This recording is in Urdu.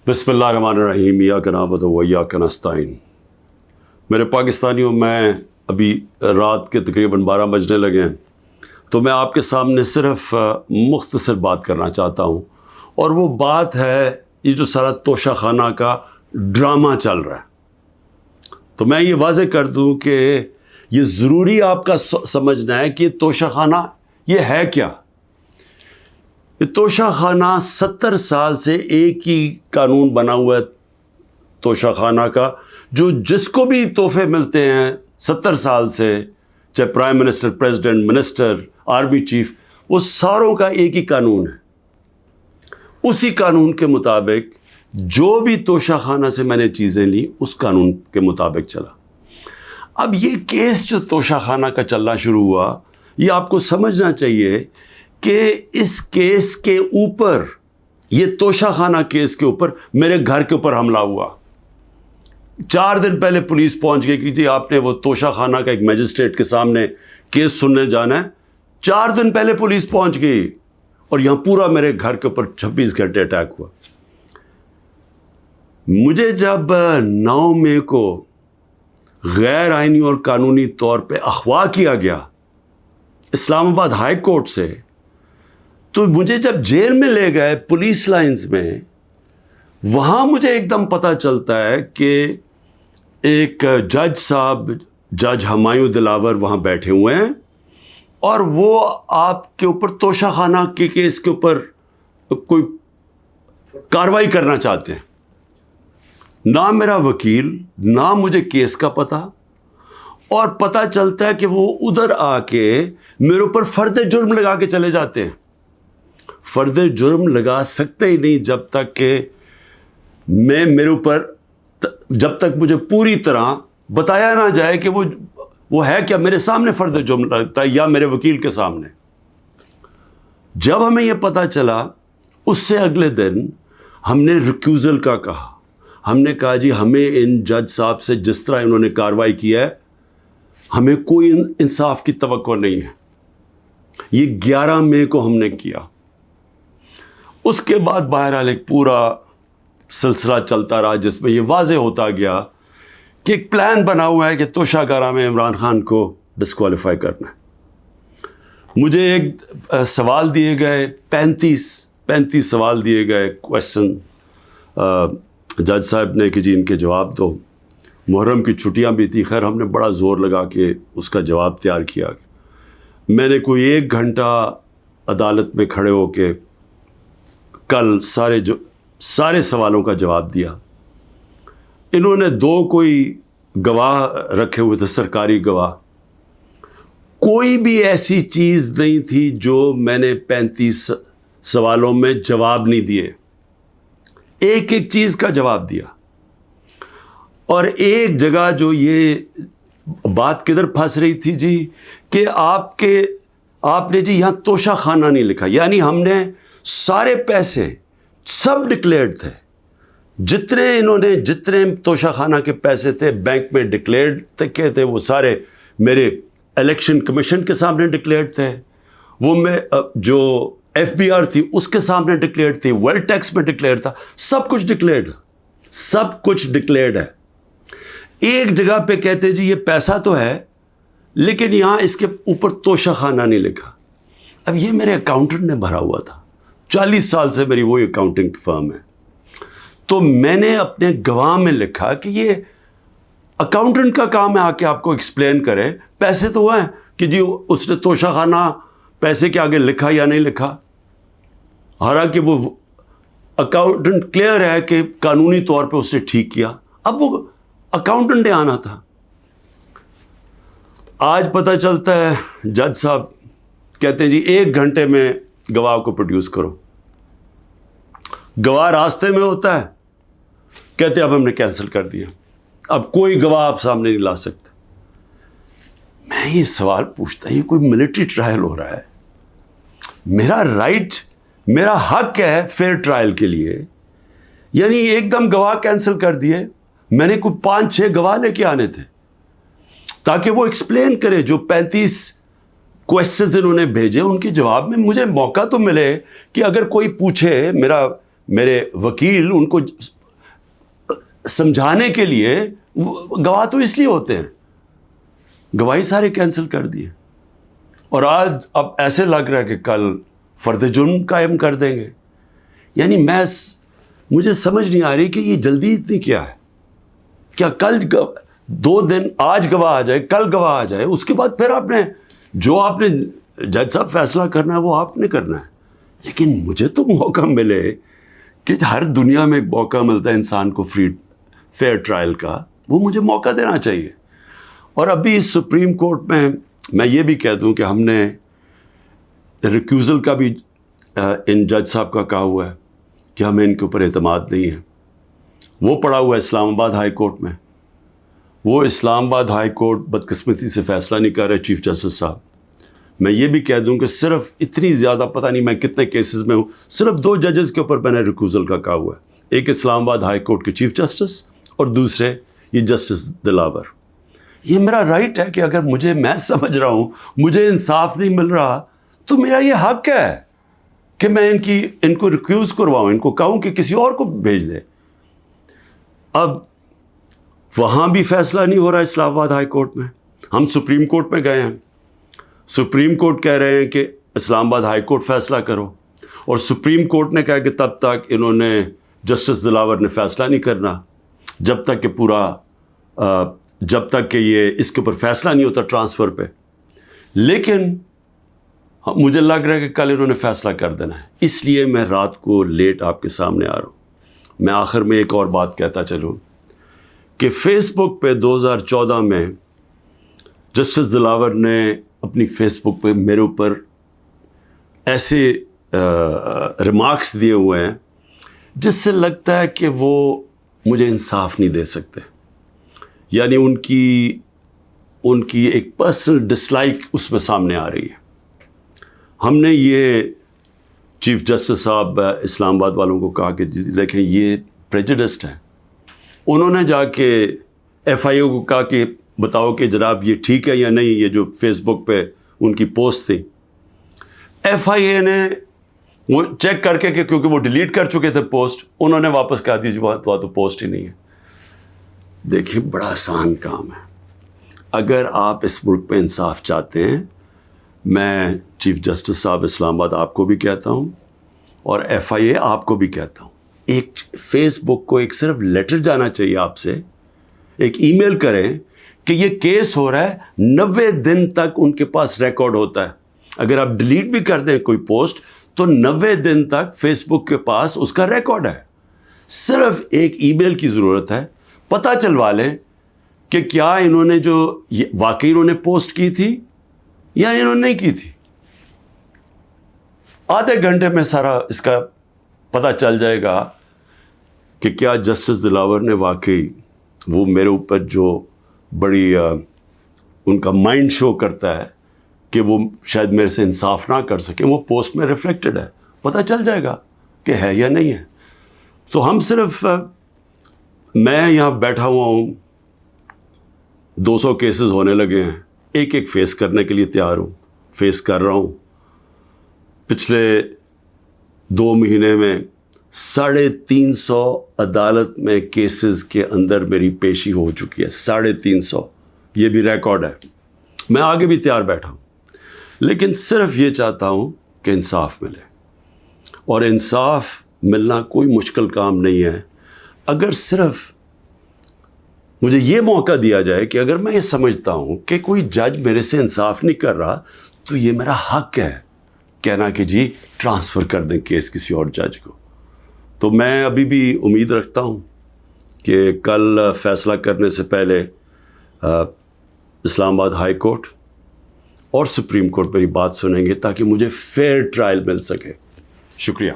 بسم اللہ الرحمن الرحیم ایاک نعبد و ایاک نستعین۔ میرے پاکستانیوں، میں ابھی رات کے تقریباً 12 بجنے لگے ہیں، تو میں آپ کے سامنے صرف مختصر بات کرنا چاہتا ہوں، اور وہ بات ہے یہ جو سارا توشہ خانہ کا ڈرامہ چل رہا ہے۔ تو میں یہ واضح کر دوں کہ یہ ضروری آپ کا سمجھنا ہے کہ یہ توشہ خانہ یہ ہے کیا۔ یہ توشہ خانہ 70 سال سے ایک ہی قانون بنا ہوا ہے توشہ خانہ کا، جو جس کو بھی تحفے ملتے ہیں 70 سال سے، چاہے prime minister, president, minister, army chief, وہ ساروں کا ایک ہی قانون ہے۔ اسی قانون کے مطابق جو بھی توشہ خانہ سے میں نے چیزیں لی اس قانون کے مطابق چلا۔ اب یہ کیس جو توشہ خانہ کا چلنا شروع ہوا، یہ آپ کو سمجھنا چاہیے کہ اس کیس کے اوپر، یہ توشہ خانہ کیس کے اوپر میرے گھر کے اوپر حملہ ہوا۔ 4 دن پہلے پولیس پہنچ گئی کہ جی آپ نے وہ توشہ خانہ کا ایک میجسٹریٹ کے سامنے کیس سننے جانا ہے۔ 4 دن پہلے پولیس پہنچ گئی اور یہاں پورا میرے گھر کے اوپر 26 گھنٹے اٹیک ہوا۔ مجھے جب 9 مئی کو غیر آئینی اور قانونی طور پہ اغوا کیا گیا اسلام آباد ہائی کورٹ سے، تو مجھے جب جیل میں لے گئے پولیس لائنز میں، وہاں مجھے ایک دم پتہ چلتا ہے کہ ایک جج صاحب، جج ہمایوں دلاور وہاں بیٹھے ہوئے ہیں، اور وہ آپ کے اوپر توشہ خانہ کے کیس کے اوپر کوئی کارروائی کرنا چاہتے ہیں۔ نہ میرا وکیل، نہ مجھے کیس کا پتہ، اور پتہ چلتا ہے کہ وہ ادھر آ کے میرے اوپر فرد جرم لگا کے چلے جاتے ہیں۔ فرد جرم لگا سکتے ہی نہیں جب تک کہ میرے اوپر، جب تک مجھے پوری طرح بتایا نہ جائے کہ وہ ہے کیا، میرے سامنے فرد جرم لگتا ہے یا میرے وکیل کے سامنے۔ جب ہمیں یہ پتہ چلا، اس سے اگلے دن ہم نے ریکیوزل کا کہا۔ ہم نے کہا جی ہمیں ان جج صاحب سے جس طرح انہوں نے کارروائی کی ہے، ہمیں کوئی انصاف کی توقع نہیں ہے۔ یہ 11 مئی کو ہم نے کیا۔ اس کے بعد بہرحال ایک پورا سلسلہ چلتا رہا جس میں یہ واضح ہوتا گیا کہ ایک پلان بنا ہوا ہے کہ توشہ خانہ میں عمران خان کو ڈسکوالیفائی کرنا ہے۔ مجھے ایک سوال دیے گئے، 35 سوال دیے گئے، کویسچن جج صاحب نے کہ جی ان کے جواب دو۔ محرم کی چھٹیاں بھی تھی، خیر ہم نے بڑا زور لگا کے اس کا جواب تیار کیا۔ میں نے کوئی 1 گھنٹہ عدالت میں کھڑے ہو کے کل سارے سوالوں کا جواب دیا۔ انہوں نے 2 کوئی گواہ رکھے ہوئے تھے، سرکاری گواہ۔ کوئی بھی ایسی چیز نہیں تھی جو میں نے 35 سوالوں میں جواب نہیں دیے، ایک ایک چیز کا جواب دیا۔ اور ایک جگہ جو یہ بات کدھر پھنس رہی تھی جی، کہ آپ نے جی یہاں توشہ خانہ نہیں لکھا، یعنی ہم نے سارے پیسے سب ڈکلیئرڈ تھے، جتنے توشہ خانہ کے پیسے تھے بینک میں ڈکلیئرڈ تھے، وہ سارے میرے الیکشن کمیشن کے سامنے ڈکلیئرڈ تھے، وہ میں جو ایف بی آر تھی اس کے سامنے ڈکلیئرڈ تھی، ویلتھ ٹیکس میں ڈکلیئرڈ تھا، سب کچھ ڈکلیئرڈ ہے۔ ایک جگہ پہ کہتے جی یہ پیسہ تو ہے لیکن یہاں اس کے اوپر توشہ خانہ نہیں لکھا۔ اب یہ میرے اکاؤنٹنٹ نے بھرا ہوا تھا، 40 سال سے میری وہی اکاؤنٹنگ فرم ہے۔ تو میں نے اپنے گواہ میں لکھا کہ یہ اکاؤنٹنٹ کا کام ہے آ کے آپ کو ایکسپلین کرے، پیسے تو ہیں کہ جی اس نے توشہ خانہ پیسے کے آگے لکھا یا نہیں لکھا۔ حالانکہ وہ اکاؤنٹنٹ کلیئر ہے کہ قانونی طور پہ اس نے ٹھیک کیا، اب وہ اکاؤنٹنٹ نے آنا تھا۔ آج پتہ چلتا ہے جج صاحب کہتے ہیں جی 1 گھنٹے میں گواہ کو پروڈیوس کرو۔ گواہ راستے میں ہوتا ہے، کہتے اب ہم نے کینسل کر دیا، اب کوئی گواہ آپ سامنے نہیں لا سکتے۔ میں یہ سوال پوچھتا ہوں، یہ کوئی ملٹری ٹرائل ہو رہا ہے، میرا رائٹ، میرا حق ہے فیئر ٹرائل کے لیے، یعنی ایک دم گواہ کینسل کر دیے۔ میں نے کوئی 5-6 گواہ لے کے آنے تھے تاکہ وہ ایکسپلین کرے، جو 35 کویسچنز انہوں نے بھیجے ان کے جواب میں مجھے موقع تو ملے کہ اگر کوئی پوچھے، میرے وکیل ان کو سمجھانے کے لیے، گواہ تو اس لیے ہوتے ہیں، گواہی سارے کینسل کر دیے، اور آج اب ایسے لگ رہا ہے کہ کل فرد جرم قائم کر دیں گے. یعنی مجھے سمجھ نہیں آ رہی کہ یہ جلدی اتنی کیا ہے. کیا کل 2 دن، آج گواہ آ جائے، کل گواہ آ جائے، اس کے بعد پھر آپ نے جج صاحب فیصلہ کرنا ہے وہ آپ نے کرنا ہے. لیکن مجھے تو موقع ملے کہ ہر دنیا میں ایک موقع ملتا ہے انسان کو فیئر ٹرائل کا، وہ مجھے موقع دینا چاہیے. اور ابھی سپریم کورٹ میں یہ بھی کہہ دوں کہ ہم نے ریکیوزل کا بھی ان جج صاحب کا کہا ہوا ہے کہ ہمیں ان کے اوپر اعتماد نہیں ہے. وہ پڑا ہوا ہے اسلام آباد ہائی کورٹ میں. وہ اسلام آباد ہائی کورٹ بدقسمتی سے فیصلہ نہیں کر رہے چیف جسٹس صاحب. میں یہ بھی کہہ دوں کہ صرف اتنی زیادہ، پتہ نہیں میں کتنے کیسز میں ہوں، صرف 2 ججز کے اوپر میں نے ریکیوزل کا کہا ہوا ہے. ایک اسلام آباد ہائی کورٹ کے چیف جسٹس اور دوسرے یہ جسٹس دلاور. یہ میرا رائٹ ہے کہ اگر میں سمجھ رہا ہوں مجھے انصاف نہیں مل رہا تو میرا یہ حق ہے کہ میں ان کو ریکیوز کرواؤں، ان کو کہوں کہ کسی اور کو بھیج دے. اب وہاں بھی فیصلہ نہیں ہو رہا اسلام آباد ہائی کورٹ میں. ہم سپریم کورٹ میں گئے ہیں، سپریم کورٹ کہہ رہے ہیں کہ اسلام آباد ہائی کورٹ فیصلہ کرو، اور سپریم کورٹ نے کہا کہ تب تک انہوں نے جسٹس دلاور نے فیصلہ نہیں کرنا جب تک کہ یہ اس کے اوپر فیصلہ نہیں ہوتا ٹرانسفر پہ. لیکن مجھے لگ رہا ہے کہ کل انہوں نے فیصلہ کر دینا ہے، اس لیے میں رات کو لیٹ آپ کے سامنے آ رہا ہوں. میں آخر میں ایک اور بات کہتا چلوں کہ فیس بک پہ 2014 میں جسٹس دلاور نے اپنی فیس بک پہ میرے اوپر ایسے ریمارکس دیے ہوئے ہیں جس سے لگتا ہے کہ وہ مجھے انصاف نہیں دے سکتے. یعنی ان کی ایک پرسنل ڈسلائک اس میں سامنے آ رہی ہے. ہم نے یہ چیف جسٹس صاحب اسلام آباد والوں کو کہا کہ دیکھیں یہ پریجوڈسڈ ہے. انہوں نے جا کے ایف آئی اے کو کہا کہ بتاؤ کہ جناب یہ ٹھیک ہے یا نہیں، یہ جو فیس بک پہ ان کی پوسٹ تھی. ایف آئی اے نے وہ چیک کر کے کہ کیونکہ وہ ڈیلیٹ کر چکے تھے پوسٹ، انہوں نے واپس کہا دی وہاں تو پوسٹ ہی نہیں ہے. دیکھیں بڑا آسان کام ہے. اگر آپ اس ملک پہ انصاف چاہتے ہیں، میں چیف جسٹس صاحب اسلام آباد آپ کو بھی کہتا ہوں اور ایف آئی اے آپ کو بھی کہتا ہوں، ایک فیس بک کو ایک صرف لیٹر جانا چاہیے آپ سے، ایک ای میل کریں کہ یہ کیس ہو رہا ہے. 90 دن تک ان کے پاس ریکارڈ ہوتا ہے. اگر آپ ڈیلیٹ بھی کر دیں کوئی پوسٹ تو 90 دن تک فیس بک کے پاس اس کا ریکارڈ ہے. صرف ایک ای میل کی ضرورت ہے، پتہ چلوا لیں کہ کیا انہوں نے جو واقعی انہوں نے پوسٹ کی تھی یا انہوں نے نہیں کی تھی. آدھے گھنٹے میں سارا اس کا پتہ چل جائے گا کہ کیا جسٹس دلاور نے واقعی وہ میرے اوپر جو بڑی ان کا مائنڈ شو کرتا ہے کہ وہ شاید میرے سے انصاف نہ کر سکیں، وہ پوسٹ میں ریفلیکٹڈ ہے. پتہ چل جائے گا کہ ہے یا نہیں ہے. تو ہم صرف میں یہاں بیٹھا ہوا ہوں، 200 کیسز ہونے لگے ہیں، ایک ایک فیس کرنے کے لیے تیار ہوں، فیس کر رہا ہوں. پچھلے 2 مہینے میں 350 عدالت میں کیسز کے اندر میری پیشی ہو چکی ہے. 350، یہ بھی ریکارڈ ہے. میں آگے بھی تیار بیٹھا ہوں، لیکن صرف یہ چاہتا ہوں کہ انصاف ملے. اور انصاف ملنا کوئی مشکل کام نہیں ہے. اگر صرف مجھے یہ موقع دیا جائے کہ اگر میں یہ سمجھتا ہوں کہ کوئی جج میرے سے انصاف نہیں کر رہا تو یہ میرا حق ہے کہنا کہ جی ٹرانسفر کر دیں کیس کسی اور جج کو. تو میں ابھی بھی امید رکھتا ہوں کہ کل فیصلہ کرنے سے پہلے اسلام آباد ہائی کورٹ اور سپریم کورٹ میری بات سنیں گے تاکہ مجھے فیئر ٹرائل مل سکے. شکریہ.